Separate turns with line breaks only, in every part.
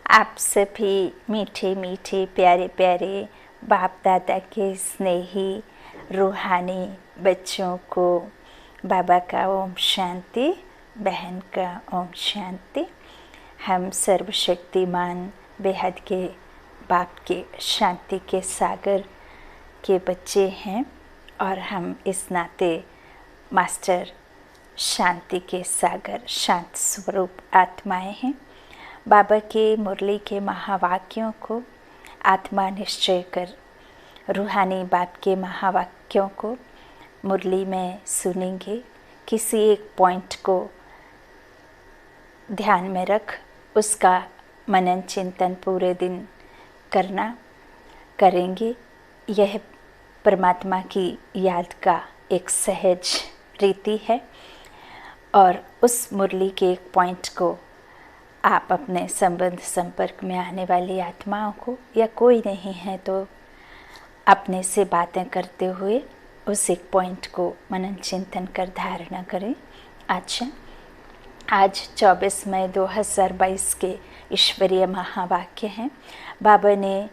आप सभी मीठे मीठे प्यारे प्यारे बाप दादा के स्नेही रूहानी बच्चों को बाबा का ओम शांति, बहन का ओम शांति। हम सर्वशक्तिमान बेहद के बाप के शांति के सागर के बच्चे हैं और हम इस नाते मास्टर शांति के सागर शांत स्वरूप आत्माएं हैं। बाबा के मुरली के महावाक्यों को आत्मा निश्चय कर रूहानी बाप के महावाक्यों को मुरली में सुनेंगे। किसी एक पॉइंट को ध्यान में रख उसका मनन चिंतन पूरे दिन करेंगे। यह परमात्मा की याद का एक सहज रीति है और उस मुरली के एक पॉइंट को आप अपने संबंध संपर्क में आने वाली आत्माओं को या कोई नहीं है तो अपने से बातें करते हुए उस एक पॉइंट को मनन चिंतन कर धारणा करें। अच्छा, आज 24 मई 2022 के ईश्वरीय महावाक्य हैं। बाबा ने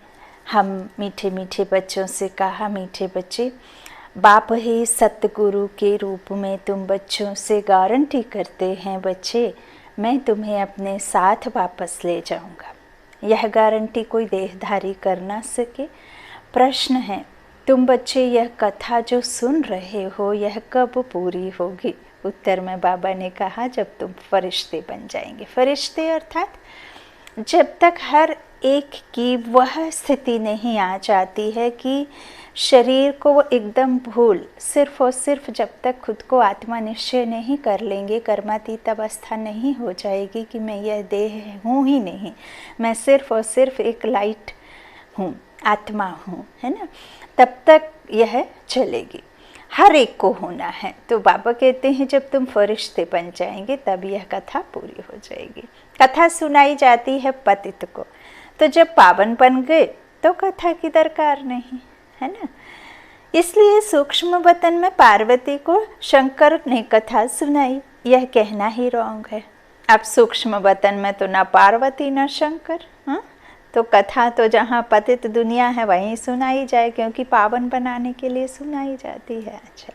हम मीठे मीठे बच्चों से कहा, मीठे बच्चे, बाप ही सतगुरु के रूप में तुम बच्चों से गारंटी करते हैं बच्चे, मैं तुम्हें अपने साथ वापस ले जाऊंगा। यह गारंटी कोई देहधारी कर ना सके। प्रश्न है, तुम बच्चे यह कथा जो सुन रहे हो यह कब पूरी होगी? उत्तर में बाबा ने कहा, जब तुम फरिश्ते बन जाएंगे। फरिश्ते अर्थात जब तक हर एक की वह स्थिति नहीं आ जाती है कि शरीर को वो एकदम भूल, सिर्फ और सिर्फ जब तक खुद को आत्मा निश्चय नहीं कर लेंगे, कर्मातीत अवस्था नहीं हो जाएगी कि मैं यह देह हूँ ही नहीं, मैं सिर्फ और सिर्फ एक लाइट हूँ, आत्मा हूँ, है ना, तब तक यह चलेगी। हर एक को होना है। तो बाबा कहते हैं जब तुम फरिश्ते बन जाएंगे तब यह कथा पूरी हो जाएगी। कथा सुनाई जाती है पतित को, तो जब पावन बन गए तो कथा की दरकार नहीं, है ना। इसलिए सूक्ष्म वतन में पार्वती को शंकर ने कथा सुनाई, यह कहना ही रॉन्ग है। अब सूक्ष्म वतन में तो ना पार्वती ना शंकर, हाँ, तो कथा तो जहाँ पतित दुनिया है वहीं सुनाई जाए, क्योंकि पावन बनाने के लिए सुनाई जाती है। अच्छा,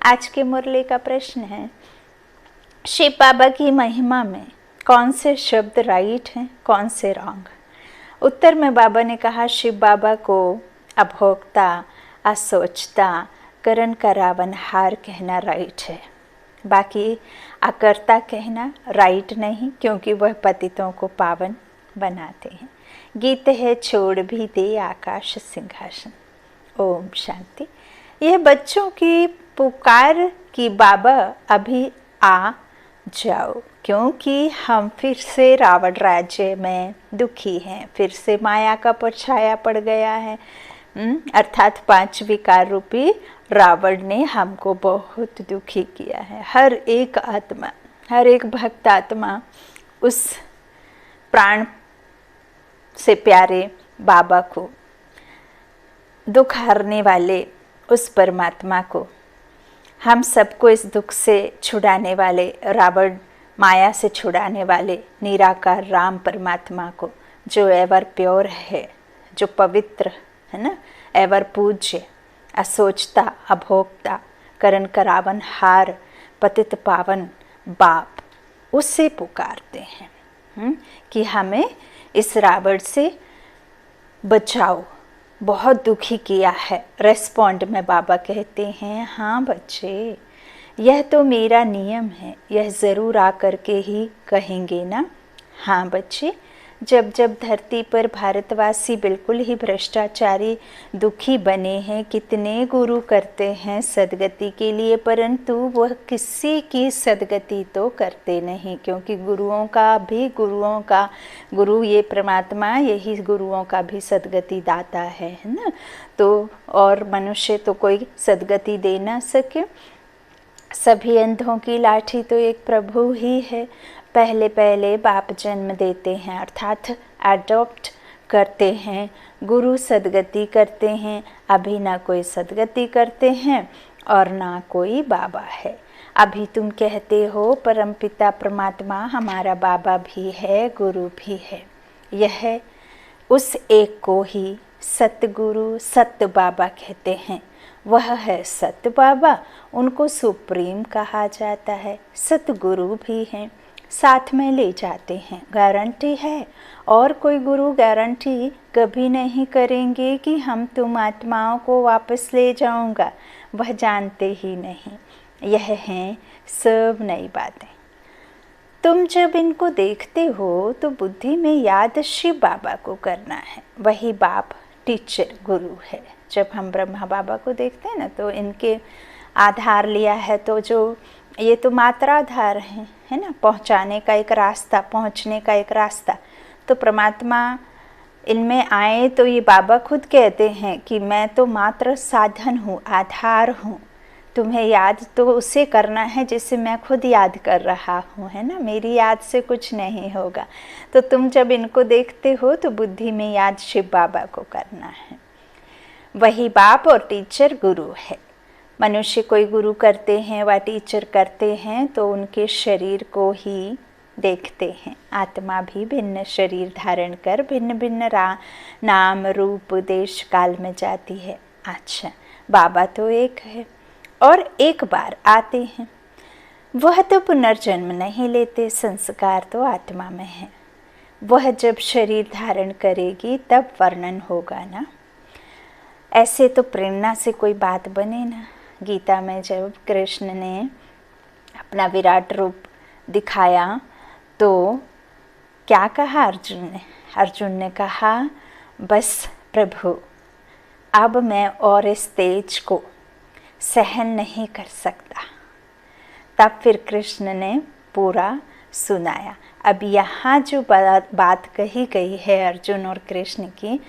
आज के मुरली का प्रश्न है, शिव बाबा की महिमा में कौन से शब्द राइट हैं, कौन से रॉन्ग? उत्तर में बाबा ने कहा, शिव बाबा को अभोक्ता, असोचता, करण का रावणहार कहना राइट है, बाकी अकर्ता कहना राइट नहीं, क्योंकि वह पतितों को पावन बनाते हैं। गीत है, छोड़ भी दे आकाश सिंहासन। ओम शांति। यह बच्चों की पुकार कि बाबा अभी आ जाओ, क्योंकि हम फिर से रावण राज्य में दुखी हैं, फिर से माया का परछाया पड़ गया है। अर्थात 5 विकार रूपी रावण ने हमको बहुत दुखी किया है। हर एक आत्मा, हर एक भक्त आत्मा उस प्राण से प्यारे बाबा को, दुख हरने वाले उस परमात्मा को, हम सबको इस दुख से छुड़ाने वाले, रावण माया से छुड़ाने वाले निराकार राम परमात्मा को, जो एवर प्योर है, जो पवित्र है ना, एवर पूज्य, असोचता, अभोक्ता, करण करावन हार, पतित पावन बाप, उससे पुकारते हैं कि हमें इस रावण से बचाओ, बहुत दुखी किया है। रेस्पॉन्ड में बाबा कहते हैं, हाँ बच्चे, यह तो मेरा नियम है, यह ज़रूर आकर के ही कहेंगे ना। हाँ बच्चे, जब जब धरती पर भारतवासी बिल्कुल ही भ्रष्टाचारी दुखी बने हैं, कितने गुरु करते हैं सदगति के लिए, परंतु वह किसी की सदगति तो करते नहीं, क्योंकि गुरुओं का गुरु ये परमात्मा, यही गुरुओं का भी सदगति दाता है ना। तो और मनुष्य तो कोई सदगति दे ना सके। सभी अंधों की लाठी तो एक प्रभु ही है। पहले पहले बाप जन्म देते हैं, अर्थात एडॉप्ट करते हैं, गुरु सदगति करते हैं। अभी ना कोई सदगति करते हैं और ना कोई बाबा है। अभी तुम कहते हो परमपिता परमात्मा हमारा बाबा भी है, गुरु भी है, यह उस एक को ही सतगुरु सत्य बाबा कहते हैं। वह है सत्य बाबा, उनको सुप्रीम कहा जाता है। सतगुरु भी हैं, साथ में ले जाते हैं, गारंटी है। और कोई गुरु गारंटी कभी नहीं करेंगे कि हम तुम आत्माओं को वापस ले जाऊंगा, वह जानते ही नहीं। यह हैं सब नई बातें। तुम जब इनको देखते हो तो बुद्धि में याद शिव बाबा को करना है। वही बाप टीचर गुरु है। जब हम ब्रह्मा बाबा को देखते हैं ना, तो इनके आधार लिया है, तो जो ये तो मात्रा आधार है ना, पहुंचाने का एक रास्ता, पहुंचने का एक रास्ता। तो परमात्मा इनमें आए तो ये बाबा खुद कहते हैं कि मैं तो मात्र साधन हूँ, आधार हूँ। तुम्हें याद तो उसे करना है जिसे मैं खुद याद कर रहा हूँ, है ना। मेरी याद से कुछ नहीं होगा। तो तुम जब इनको देखते हो तो बुद्धि में याद शिव बाबा को करना है। वही बाप और टीचर गुरु है। मनुष्य कोई गुरु करते हैं व टीचर करते हैं तो उनके शरीर को ही देखते हैं। आत्मा भी भिन्न शरीर धारण कर भिन्न भिन्न नाम रूप देश काल में जाती है। अच्छा, बाबा तो एक है और एक बार आते हैं। वह तो पुनर्जन्म नहीं लेते, संस्कार तो आत्मा में है। वह जब शरीर धारण करेगी तब वर्णन होगा ना। ऐसे तो प्रेरणा से कोई बात बने ना। गीता में जब कृष्ण ने अपना विराट रूप दिखाया तो क्या कहा अर्जुन ने? अर्जुन ने कहा, बस प्रभु, अब मैं और इस तेज को सहन नहीं कर सकता। तब फिर कृष्ण ने पूरा सुनाया। अब यहाँ जो बात कही गई है अर्जुन और कृष्ण की,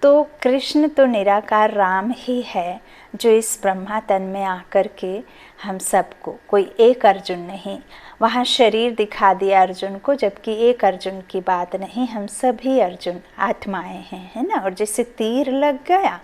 तो कृष्ण तो निराकार राम ही है जो इस ब्रह्मा तन में आकर के हम सबको, कोई एक अर्जुन नहीं, वहाँ शरीर दिखा दिया अर्जुन को, जबकि एक अर्जुन की बात नहीं, हम सभी अर्जुन आत्माएं हैं, है ना। और जैसे तीर लग गया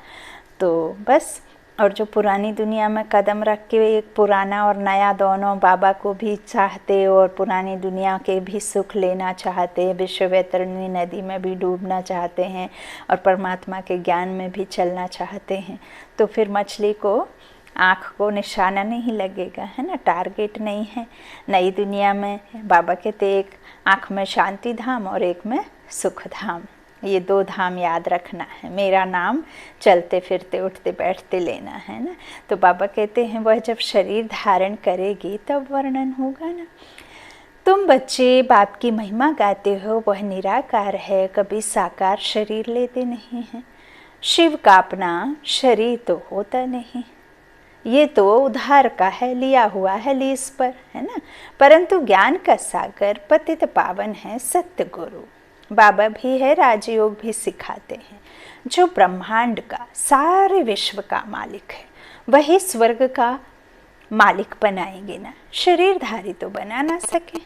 तो बस। और जो पुरानी दुनिया में कदम रख के एक पुराना और नया दोनों बाबा को भी चाहते और पुरानी दुनिया के भी सुख लेना चाहते, विश्व वैतरणी नदी में भी डूबना चाहते हैं और परमात्मा के ज्ञान में भी चलना चाहते हैं, तो फिर मछली को आँख को निशाना नहीं लगेगा, है ना, टारगेट नहीं है। नई दुनिया में बाबा कहते एक आँख में शांति धाम और एक में सुख धाम, ये दो धाम याद रखना है। मेरा नाम चलते फिरते उठते बैठते लेना है ना। तो बाबा कहते हैं वह जब शरीर धारण करेगी तब वर्णन होगा ना। तुम बच्चे बाप की महिमा गाते हो, वह निराकार है, कभी साकार शरीर लेते नहीं हैं। शिव का अपना शरीर तो होता नहीं, ये तो उधार का है, लिया हुआ है लीज पर, है ना। परंतु ज्ञान का सागर पतित पावन है सत्य गुरु। बाबा भी है, राजयोग भी सिखाते हैं। जो ब्रह्मांड का, सारे विश्व का मालिक है, वही स्वर्ग का मालिक बनाएंगे ना। शरीरधारी तो बना ना सके।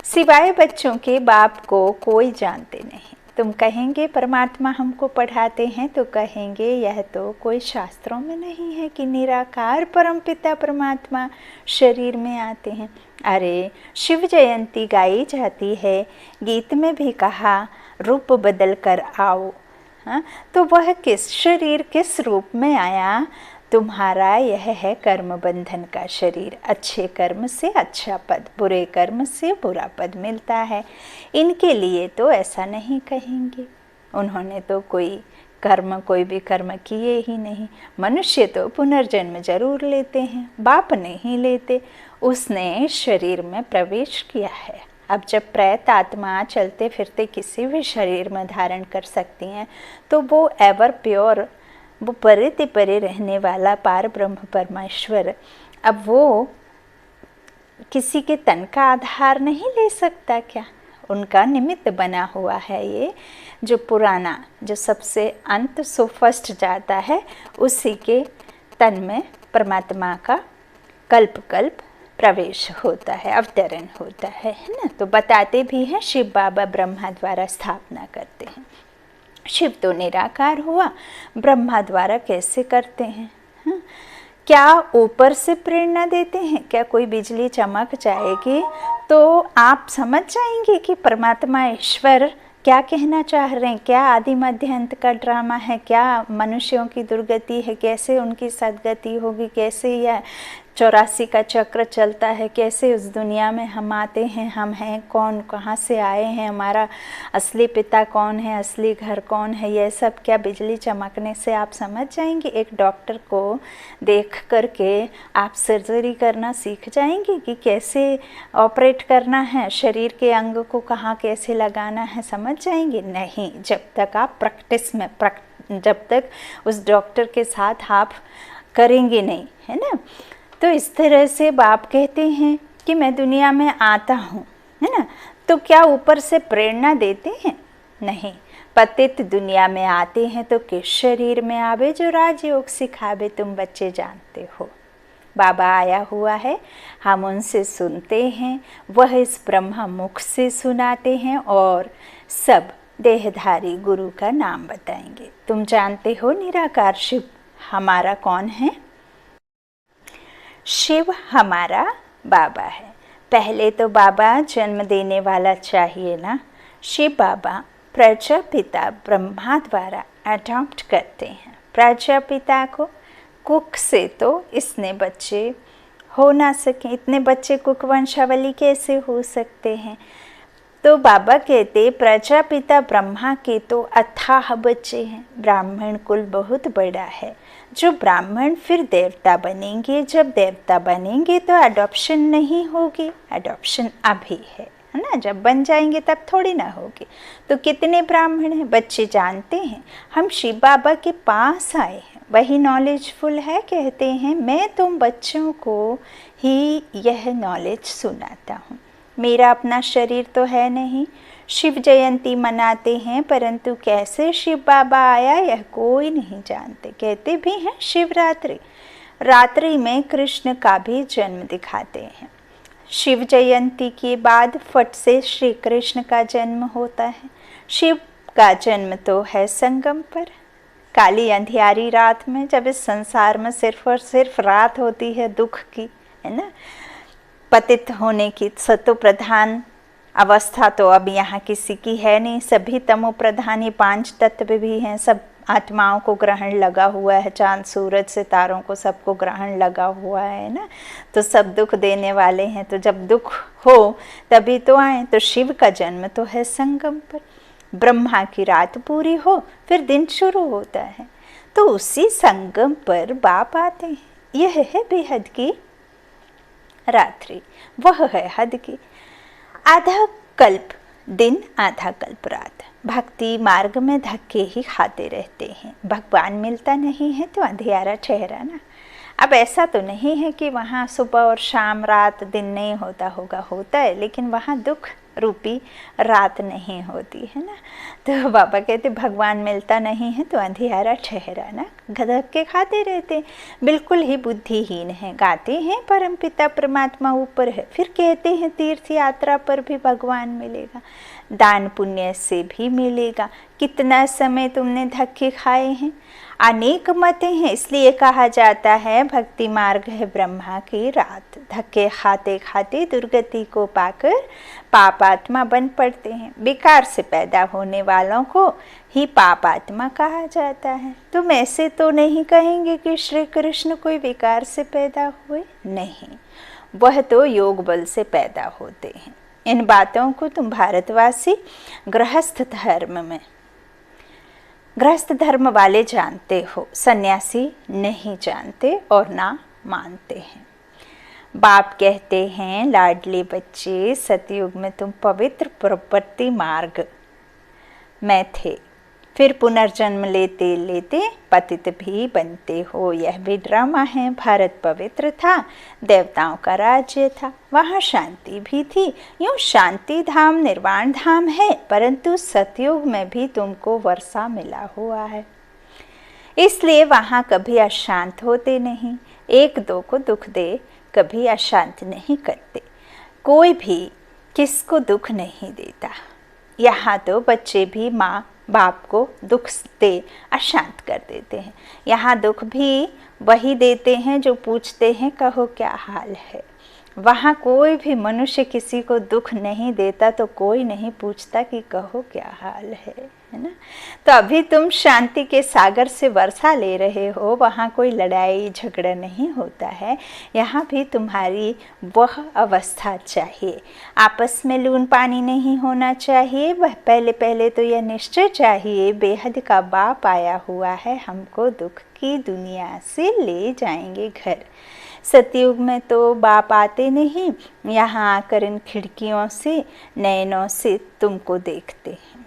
सिवाय बच्चों के बाप को कोई जानते नहीं। तुम कहेंगे परमात्मा हमको पढ़ाते हैं, तो कहेंगे यह तो कोई शास्त्रों में नहीं है कि निराकार परमपिता परमात्मा शरीर में आते हैं। अरे शिव जयंती गाई जाती है, गीत में भी कहा रूप बदल कर आओ। हाँ, तो वह किस शरीर किस रूप में आया? तुम्हारा यह है कर्म बंधन का शरीर। अच्छे कर्म से अच्छा पद, बुरे कर्म से बुरा पद मिलता है। इनके लिए तो ऐसा नहीं कहेंगे, उन्होंने तो कोई भी कर्म किए ही नहीं। मनुष्य तो पुनर्जन्म जरूर लेते हैं, बाप नहीं लेते, उसने शरीर में प्रवेश किया है। अब जब प्रेत आत्मा चलते फिरते किसी भी शरीर में धारण कर सकती हैं, तो वो एवर प्योर, वो परे ते परे रहने वाला पार ब्रह्म परमेश्वर, अब वो किसी के तन का आधार नहीं ले सकता क्या? उनका निमित्त बना हुआ है ये जो पुराना, जो सबसे अंत सो फर्स्ट जाता है, उसी के तन में परमात्मा का कल्प कल्प प्रवेश होता है, अवतरण होता है ना। तो बताते भी हैं शिव बाबा ब्रह्मा द्वारा स्थापना करते हैं। शिव तो निराकार हुआ, ब्रह्मा द्वारा कैसे करते हैं? हाँ? क्या ऊपर से प्रेरणा देते हैं? क्या कोई बिजली चमक जाएगी तो आप समझ जाएंगे कि परमात्मा ईश्वर क्या कहना चाह रहे हैं, क्या आदि मध्य अंत का ड्रामा है, क्या मनुष्यों की दुर्गति है, कैसे उनकी सदगति होगी, कैसे यह 84 का चक्र चलता है, कैसे उस दुनिया में हम आते हैं, हम हैं कौन, कहाँ से आए हैं, हमारा असली पिता कौन है, असली घर कौन है, यह सब क्या बिजली चमकने से आप समझ जाएंगे? एक डॉक्टर को देख करके आप सर्जरी करना सीख जाएंगे कि कैसे ऑपरेट करना है, शरीर के अंग को कहाँ कैसे लगाना है, समझ जाएंगे? नहीं, जब तक आप प्रैक्टिस में जब तक उस डॉक्टर के साथ आप करेंगे नहीं, है ना। तो इस तरह से बाप कहते हैं कि मैं दुनिया में आता हूँ, है ना। तो क्या ऊपर से प्रेरणा देते हैं? नहीं, पतित दुनिया में आते हैं तो किस शरीर में आवे जो राजयोग सिखावे, तुम बच्चे जानते हो। बाबा आया हुआ है, हम उनसे सुनते हैं, वह इस ब्रह्मा मुख से सुनाते हैं और सब देहधारी गुरु का नाम बताएंगे। तुम जानते हो निराकार शिव हमारा कौन है? शिव हमारा बाबा है। पहले तो बाबा जन्म देने वाला चाहिए ना। शिव बाबा प्रजापिता ब्रह्मा द्वारा अडॉप्ट करते हैं प्रजापिता को। कुक से तो इसने बच्चे हो ना सके, इतने बच्चे कुक वंशावली कैसे हो सकते हैं? तो बाबा कहते प्रजापिता ब्रह्मा के तो अथाह बच्चे हैं। ब्राह्मण कुल बहुत बड़ा है, जो ब्राह्मण फिर देवता बनेंगे। जब देवता बनेंगे तो अडॉप्शन नहीं होगी, अडॉप्शन अभी है ना, जब बन जाएंगे तब थोड़ी ना होगी। तो कितने ब्राह्मण हैं? बच्चे जानते हैं हम शिव बाबा के पास आए हैं, वही नॉलेजफुल है। कहते हैं मैं तुम बच्चों को ही यह नॉलेज सुनाता हूँ, मेरा अपना शरीर तो है नहीं। शिव जयंती मनाते हैं, परंतु कैसे शिव बाबा आया यह कोई नहीं जानते। कहते भी हैं शिवरात्रि, रात्रि में कृष्ण का भी जन्म दिखाते हैं। शिव जयंती के बाद फट से श्री कृष्ण का जन्म होता है। शिव का जन्म तो है संगम पर, काली अंधियारी रात में, जब इस संसार में सिर्फ और सिर्फ रात होती है दुख की, है ना। पतित होने की सतो प्रधान अवस्था तो अब यहाँ किसी की है नहीं, सभी तमो प्रधान, ये 5 तत्व भी हैं, सब आत्माओं को ग्रहण लगा हुआ है, चांद सूरज सितारों को सबको ग्रहण लगा हुआ है ना। तो सब दुख देने वाले हैं, तो जब दुख हो तभी तो आए। तो शिव का जन्म तो है संगम पर, ब्रह्मा की रात पूरी हो फिर दिन शुरू होता है, तो उसी संगम पर बाप आते हैं। यह है बेहद की रात्रि, वह है हद की। आधा कल्प दिन आधा कल्प रात, भक्ति मार्ग में धक्के ही खाते रहते हैं। भगवान मिलता नहीं है तो अंधियारा चेहरा ना। अब ऐसा तो नहीं है कि वहाँ सुबह और शाम रात दिन नहीं होता होगा, होता है, लेकिन वहाँ दुख रूपी रात नहीं होती है ना। तो बाबा कहते भगवान मिलता नहीं है तो अंधियारा ठहरा ना, धक्के खाते रहते, बिल्कुल ही बुद्धिहीन है। गाते हैं परमपिता परमात्मा ऊपर है, फिर कहते हैं तीर्थ यात्रा पर भी भगवान मिलेगा, दान पुण्य से भी मिलेगा। कितना समय तुमने धक्के खाए हैं? अनेक मतें हैं, इसलिए कहा जाता है भक्ति मार्ग है ब्रह्मा की रात। धक्के खाते खाते दुर्गति को पाकर पापात्मा बन पड़ते हैं। बेकार से पैदा होने वालों को ही पापात्मा कहा जाता है। तुम ऐसे तो नहीं कहेंगे कि श्री कृष्ण कोई बेकार से पैदा हुए? नहीं, वह तो योग बल से पैदा होते हैं। इन बातों को तुम भारतवासी गृहस्थ धर्म वाले जानते हो, सन्यासी नहीं जानते और ना मानते हैं। बाप कहते हैं लाडले बच्चे, सतयुग में तुम पवित्र प्रवृत्ति मार्ग में थे, फिर पुनर्जन्म लेते लेते पतित भी बनते हो। यह भी ड्रामा है। भारत पवित्र था, देवताओं का राज्य था, वहाँ शांति भी थी। यूँ शांति धाम निर्वाण धाम है, परंतु सतयुग में भी तुमको वर्षा मिला हुआ है, इसलिए वहाँ कभी अशांत होते नहीं। एक दो को दुख दे कभी अशांत नहीं करते, कोई भी किसको दुख नहीं देता। यहाँ तो बच्चे भी माँ बाप को दुख दे अशांत कर देते हैं। यहाँ दुख भी वही देते हैं जो पूछते हैं कहो क्या हाल है। वहाँ कोई भी मनुष्य किसी को दुख नहीं देता, तो कोई नहीं पूछता कि कहो क्या हाल है ना। तो अभी तुम शांति के सागर से वर्षा ले रहे हो, वहाँ कोई लड़ाई झगड़ा नहीं होता है। यहाँ भी तुम्हारी वह अवस्था चाहिए। आपस में लून पानी नहीं होना चाहिए। वह पहले पहले तो यह निश्चय चाहिए, बेहद का बाप आया हुआ है, हमको दुख की दुनिया से ले जाएंगे घर। सतयुग में तो बाप आते नहीं, यहाँ आकर इन खिड़कियों से, नयनों से तुमको देखते हैं।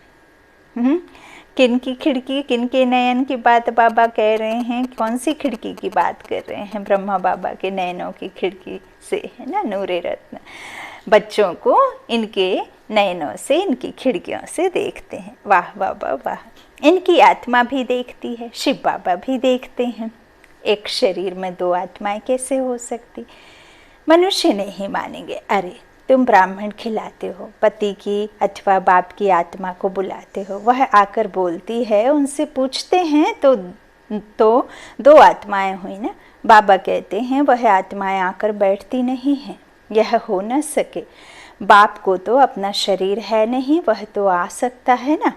किन की खिड़की, किन के नयन की बात बाबा कह रहे हैं? कौन सी खिड़की की बात कर रहे हैं? ब्रह्मा बाबा के नयनों की खिड़की से, है ना, नूरे रत्न। बच्चों को इनके नयनों से, इनकी खिड़कियों से देखते हैं। वाह बाबा वाह। इनकी आत्मा भी देखती है, शिव बाबा भी देखते हैं। एक शरीर में दो आत्माएं कैसे हो सकती? मनुष्य नहीं मानेंगे। अरे तुम ब्राह्मण खिलाते हो, पति की अथवा बाप की आत्मा को बुलाते हो, वह आकर बोलती है, उनसे पूछते हैं तो दो आत्माएं हुई ना। बाबा कहते हैं वह आत्माएं आकर बैठती नहीं हैं, यह हो न सके। बाप को तो अपना शरीर है नहीं, वह तो आ सकता है ना।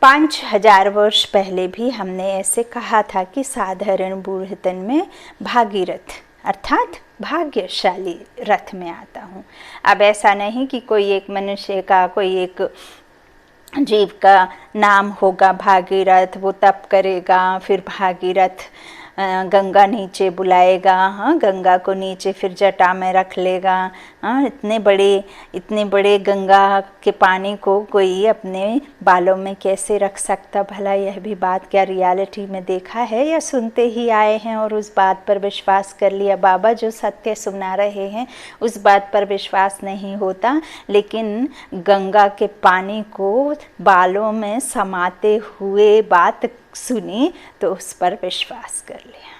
5000 वर्ष पहले भी हमने ऐसे कहा था कि साधारण बूढ़तन में भागीरथ अर्थात भाग्यशाली रथ में आता हूँ। अब ऐसा नहीं कि कोई एक मनुष्य का, कोई एक जीव का नाम होगा भागीरथ, वो तप करेगा, फिर भागीरथ गंगा नीचे बुलाएगा, हाँ, गंगा को नीचे फिर जटा में रख लेगा। हाँ, इतने बड़े गंगा के पानी को कोई अपने बालों में कैसे रख सकता भला? यह भी बात क्या रियलिटी में देखा है या सुनते ही आए हैं और उस बात पर विश्वास कर लिया? बाबा जो सत्य सुना रहे हैं उस बात पर विश्वास नहीं होता, लेकिन गंगा के पानी को बालों में समाते हुए बात सुनी तो उस पर विश्वास कर लिया।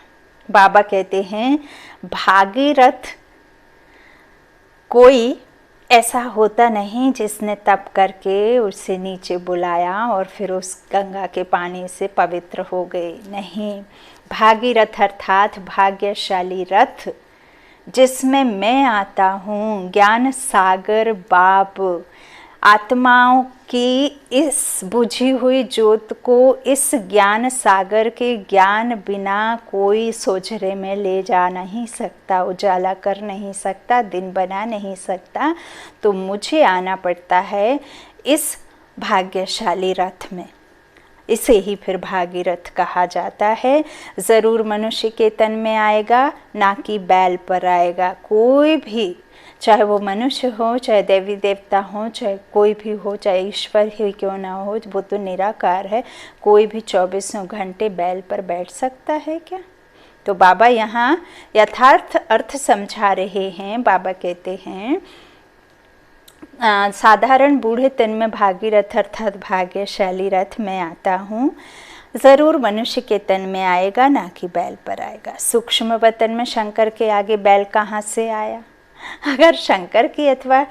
बाबा कहते हैं भागीरथ कोई ऐसा होता नहीं जिसने तप करके उसे नीचे बुलाया और फिर उस गंगा के पानी से पवित्र हो गए। नहीं, भागीरथ अर्थात भाग्यशाली रथ जिसमें मैं आता हूँ, ज्ञान सागर बाप आत्माओं की इस बुझी हुई ज्योत को इस ज्ञान सागर के ज्ञान बिना कोई सोझरे में ले जा नहीं सकता, उजाला कर नहीं सकता, दिन बना नहीं सकता। तो मुझे आना पड़ता है इस भाग्यशाली रथ में। इसे ही फिर भागीरथ कहा जाता है। ज़रूर मनुष्य के तन में आएगा, ना कि बैल पर आएगा। कोई भी, चाहे वो मनुष्य हो, चाहे देवी देवता हो, चाहे कोई भी हो, चाहे ईश्वर ही क्यों ना हो, वो तो निराकार है। कोई भी 24 घंटे बैल पर बैठ सकता है क्या? तो बाबा यहाँ यथार्थ अर्थ समझा रहे हैं। बाबा कहते हैं साधारण बूढ़े तन में भागीरथ अर्थात भाग्यशाली रथ में आता हूँ। ज़रूर मनुष्य के तन में आएगा, ना कि बैल पर आएगा। सूक्ष्म वतन में शंकर के आगे बैल कहाँ से आया? अगर शंकर की अथवा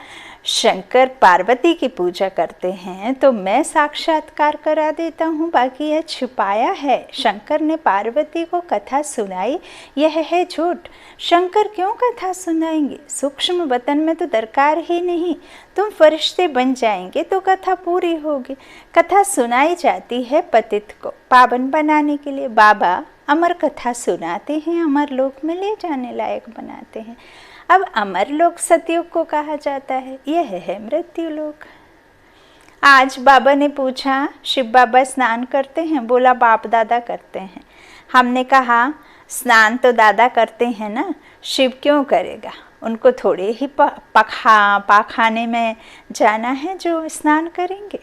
शंकर पार्वती की पूजा करते हैं तो मैं साक्षात्कार करा देता हूँ, बाकी यह छुपाया है। शंकर ने पार्वती को कथा सुनाई, यह है झूठ। शंकर क्यों कथा सुनाएंगे? सूक्ष्म वतन में तो दरकार ही नहीं। तुम फरिश्ते बन जाएंगे तो कथा पूरी होगी। कथा सुनाई जाती है पतित को पावन बनाने के लिए। बाबा अमर कथा सुनाते हैं, अमर लोक में ले जाने लायक बनाते हैं। अब अमर लोक सतयुग को कहा जाता है, यह है मृत्यु लोक। आज बाबा ने पूछा शिव बाबा स्नान करते हैं? बोला बाप दादा करते हैं। हमने कहा स्नान तो दादा करते हैं ना, शिव क्यों करेगा? उनको थोड़े ही पाखाने में जाना है जो स्नान करेंगे।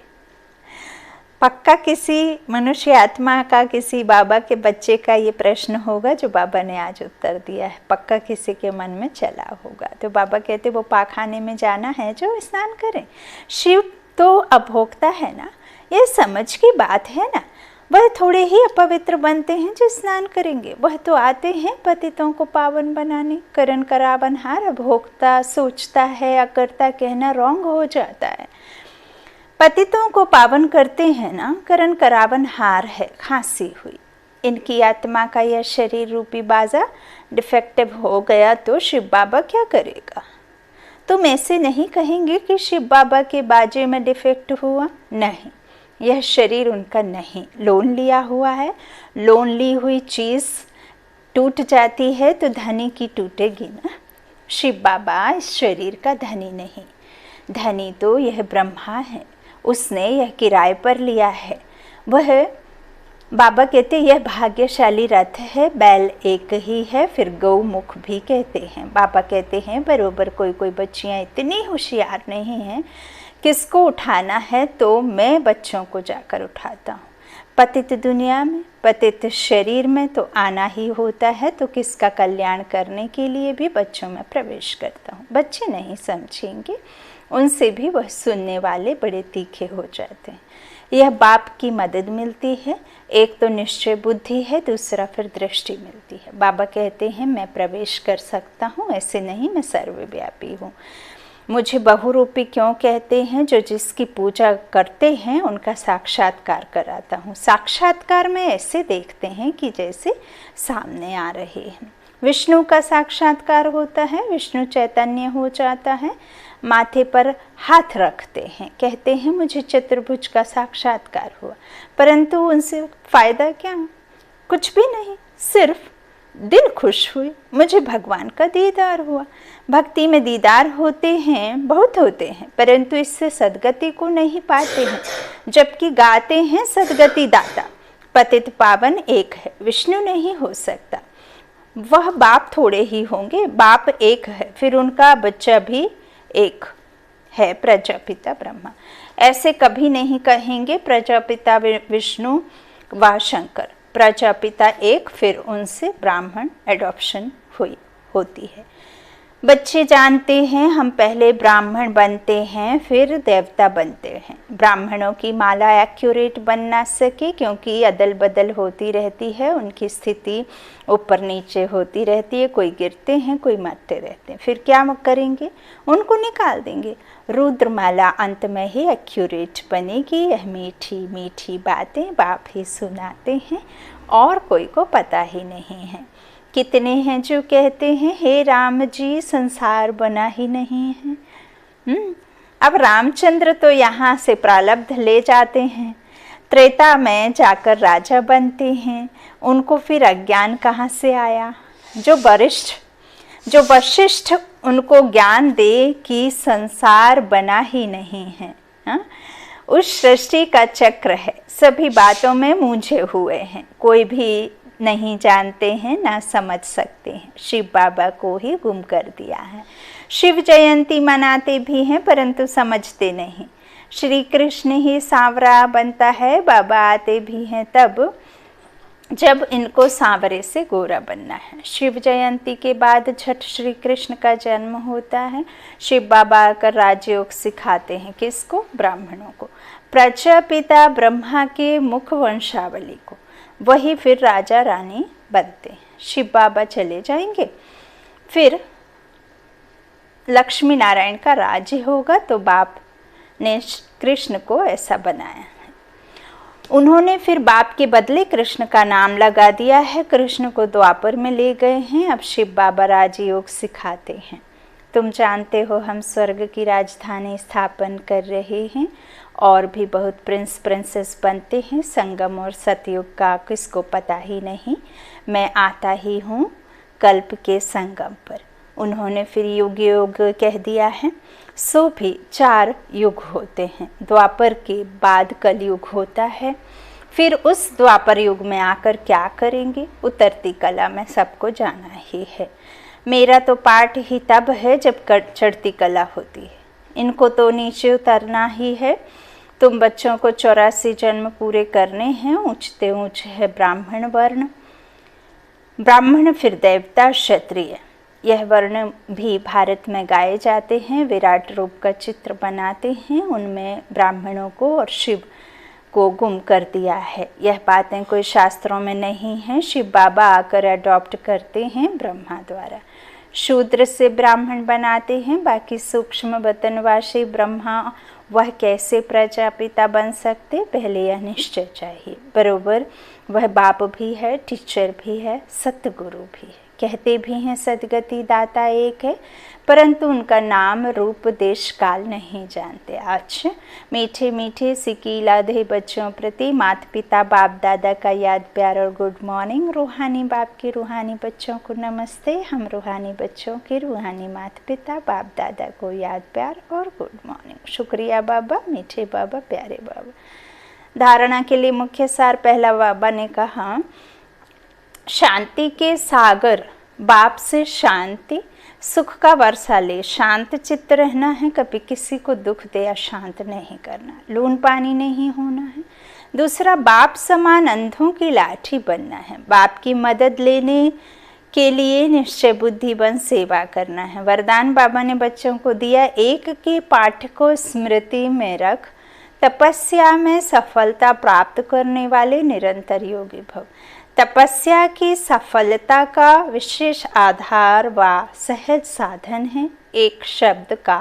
पक्का किसी मनुष्य आत्मा का, किसी बाबा के बच्चे का ये प्रश्न होगा जो बाबा ने आज उत्तर दिया है। पक्का किसी के मन में चला होगा। तो बाबा कहते वो पाखाने में जाना है जो स्नान करें। शिव तो अभोक्ता है ना, ये समझ की बात है ना। वह थोड़े ही अपवित्र बनते हैं जो स्नान करेंगे। वह तो आते हैं पतितों को पावन बनाने। करण करावनहार अभोक्ता सोचता है, अकर्ता कहना रॉन्ग हो जाता है। पतितों को पावन करते हैं ना, करण करावनहार है। खांसी हुई, इनकी आत्मा का यह शरीर रूपी बाजा डिफेक्टिव हो गया तो शिव बाबा क्या करेगा? तुम ऐसे नहीं कहेंगे कि शिव बाबा के बाजे में डिफेक्ट हुआ। नहीं, यह शरीर उनका नहीं, लोन लिया हुआ है। लोन ली हुई चीज़ टूट जाती है तो धनी की टूटेगी ना। शिव बाबा इस शरीर का धनी नहीं, धनी तो यह ब्रह्मा है, उसने यह किराए पर लिया है। वह बाबा कहते यह भाग्यशाली रथ है, बैल एक ही है, फिर गौमुख भी कहते हैं। बाबा कहते हैं बरोबर कोई कोई बच्चियाँ इतनी होशियार नहीं हैं, किसको उठाना है तो मैं बच्चों को जाकर उठाता हूँ। पतित दुनिया में, पतित शरीर में तो आना ही होता है, तो किसका कल्याण करने के लिए भी बच्चों में प्रवेश करता हूँ। बच्चे नहीं समझेंगे, उनसे भी वह सुनने वाले बड़े तीखे हो जाते हैं। यह बाप की मदद मिलती है, एक तो निश्चय बुद्धि है, दूसरा फिर दृष्टि मिलती है। बाबा कहते हैं मैं प्रवेश कर सकता हूँ, ऐसे नहीं मैं सर्वव्यापी हूँ। मुझे बहुरूपी क्यों कहते हैं? जो जिसकी पूजा करते हैं उनका साक्षात्कार कराता हूँ। साक्षात्कार में ऐसे देखते हैं कि जैसे सामने आ रहे हैं। विष्णु का साक्षात्कार होता है, विष्णु चैतन्य हो जाता है, माथे पर हाथ रखते हैं, कहते हैं मुझे चतुर्भुज का साक्षात्कार हुआ। परंतु उनसे फ़ायदा क्या? कुछ भी नहीं, सिर्फ दिल खुश हुए, मुझे भगवान का दीदार हुआ। भक्ति में दीदार होते हैं, बहुत होते हैं, परंतु इससे सदगति को नहीं पाते हैं। जबकि गाते हैं सदगति दाता, पतित पावन एक है, विष्णु नहीं हो सकता। वह बाप थोड़े ही होंगे, बाप एक है, फिर उनका बच्चा भी एक है, प्रजापिता ब्रह्मा। ऐसे कभी नहीं कहेंगे प्रजापिता विष्णु व शंकर। प्रजापिता एक, फिर उनसे ब्राह्मण एडॉप्शन होती है। बच्चे जानते हैं हम पहले ब्राह्मण बनते हैं, फिर देवता बनते हैं। ब्राह्मणों की माला एक्यूरेट बन ना सके क्योंकि अदल बदल होती रहती है, उनकी स्थिति ऊपर नीचे होती रहती है, कोई गिरते हैं कोई मरते रहते हैं। फिर क्या करेंगे? उनको निकाल देंगे। रुद्रमाला अंत में ही एक्यूरेट बनेगी। यह मीठी मीठी बातें बाप ही सुनाते हैं और कोई को पता ही नहीं है। कितने हैं जो कहते हैं हे राम जी संसार बना ही नहीं है। अब रामचंद्र तो यहाँ से प्रारब्ध ले जाते हैं, त्रेता में जाकर राजा बनते हैं। उनको फिर अज्ञान कहाँ से आया? जो वशिष्ठ उनको ज्ञान दे कि संसार बना ही नहीं है। उस सृष्टि का चक्र है, सभी बातों में मूंझे हुए हैं, कोई भी नहीं जानते हैं ना समझ सकते हैं। शिव बाबा को ही गुम कर दिया है। शिव जयंती मनाते भी हैं परंतु समझते नहीं। श्री कृष्ण ही सांवरा बनता है, बाबा आते भी हैं तब जब इनको सांवरे से गोरा बनना है। शिव जयंती के बाद छठ श्री कृष्ण का जन्म होता है। शिव बाबा आकर राजयोग सिखाते हैं, किसको? ब्राह्मणों को। प्रजापिता ब्रह्मा के मुख वंशावली को, वही फिर राजा रानी बनते हैं। शिव बाबा चले जाएंगे, फिर लक्ष्मी नारायण का राज्य होगा, तो बाप ने कृष्ण को ऐसा बनाया है। उन्होंने फिर बाप के बदले कृष्ण का नाम लगा दिया है। कृष्ण को द्वापर में ले गए हैं। अब शिव बाबा राजयोग सिखाते हैं। तुम जानते हो हम स्वर्ग की राजधानी स्थापन कर रहे हैं और भी बहुत प्रिंस प्रिंसेस बनते हैं। संगम और सतयुग का किसको पता ही नहीं। मैं आता ही हूँ कल्प के संगम पर। उन्होंने फिर युग युग कह दिया है। सो भी 4 युग होते हैं। द्वापर के बाद कलयुग होता है। फिर उस द्वापर युग में आकर क्या करेंगे? उतरती कला में सबको जाना ही है। मेरा तो पाठ ही तब है जब चढ़ती कला होती है। इनको तो नीचे उतरना ही है। तुम बच्चों को 84 जन्म पूरे करने हैं। ऊंचते ऊंच है ब्राह्मण वर्ण, ब्राह्मण फिर देवता क्षत्रिय। यह वर्ण भी भारत में गाए जाते हैं। विराट रूप का चित्र बनाते हैं, उनमें ब्राह्मणों को और शिव को गुम कर दिया है। यह बातें कोई शास्त्रों में नहीं हैं। शिव बाबा आकर अडॉप्ट करते हैं ब्रह्मा द्वारा। शूद्र से ब्राह्मण बनाते हैं। बाकी सूक्ष्म बतनवासी ब्रह्मा वह कैसे प्रजापिता बन सकते? पहले यह निश्चय चाहिए। बरोबर वह बाप भी है, टीचर भी है, सतगुरु भी है। कहते भी हैं सदगति दाता एक है, परंतु उनका नाम रूप देश काल नहीं जानते। आज मीठे मीठे सिकीलाधे बच्चों प्रति माता पिता बाप दादा का याद प्यार और गुड मॉर्निंग। रूहानी बाप के रूहानी बच्चों को नमस्ते। हम रूहानी बच्चों के रूहानी माता पिता बाप दादा को याद प्यार और गुड मॉर्निंग। शुक्रिया बाबा, मीठे बाबा, प्यारे बाबा। धारणा के लिए मुख्य सार। पहला बाबा ने कहा, शांति के सागर बाप से शांति सुख का वर्षा ले। शांत चित्त रहना है, कभी किसी को दुख दे या शांत नहीं करना, लून पानी नहीं होना है। दूसरा, बाप समान अंधों की लाठी बनना है। बाप की मदद लेने के लिए निश्चय बुद्धि बन सेवा करना है। वरदान बाबा ने बच्चों को दिया, एक के पाठ को स्मृति में रख, तपस्या में सफलता प्राप्त करने वाले निरंतर योगी भव। तपस्या की सफलता का विशेष आधार व सहज साधन है एक शब्द का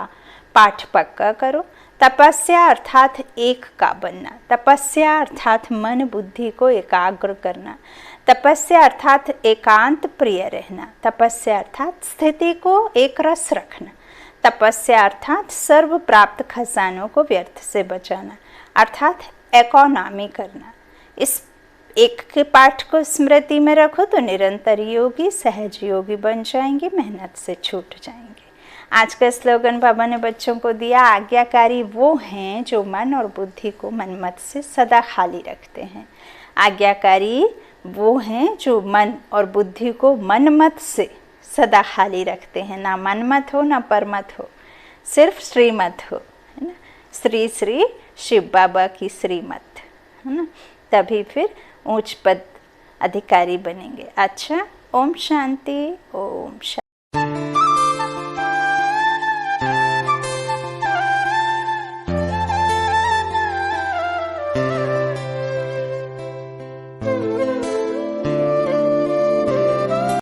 पाठ पक्का करो। तपस्या अर्थात एक का बनना। तपस्या अर्थात मन बुद्धि को एकाग्र करना। तपस्या अर्थात एकांत प्रिय रहना। तपस्या अर्थात स्थिति को एक रस रखना। तपस्या अर्थात सर्व प्राप्त खजानों को व्यर्थ से बचाना, अर्थात इकोनॉमी करना। इस एक के पाठ को स्मृति में रखो तो निरंतर योगी सहज योगी बन जाएंगे, मेहनत से छूट जाएंगे। आज का स्लोगन बाबा ने बच्चों को दिया, आज्ञाकारी वो हैं जो मन और बुद्धि को मनमत से सदा खाली रखते हैं। आज्ञाकारी वो हैं जो मन और बुद्धि को मनमत से सदा खाली रखते हैं। ना मनमत हो ना परमत हो, सिर्फ श्रीमत हो, है ना। श्री श्री शिव बाबा की श्रीमत, है ना, तभी फिर उच्च पद अधिकारी बनेंगे। अच्छा, ओम शांति, ओम शांति।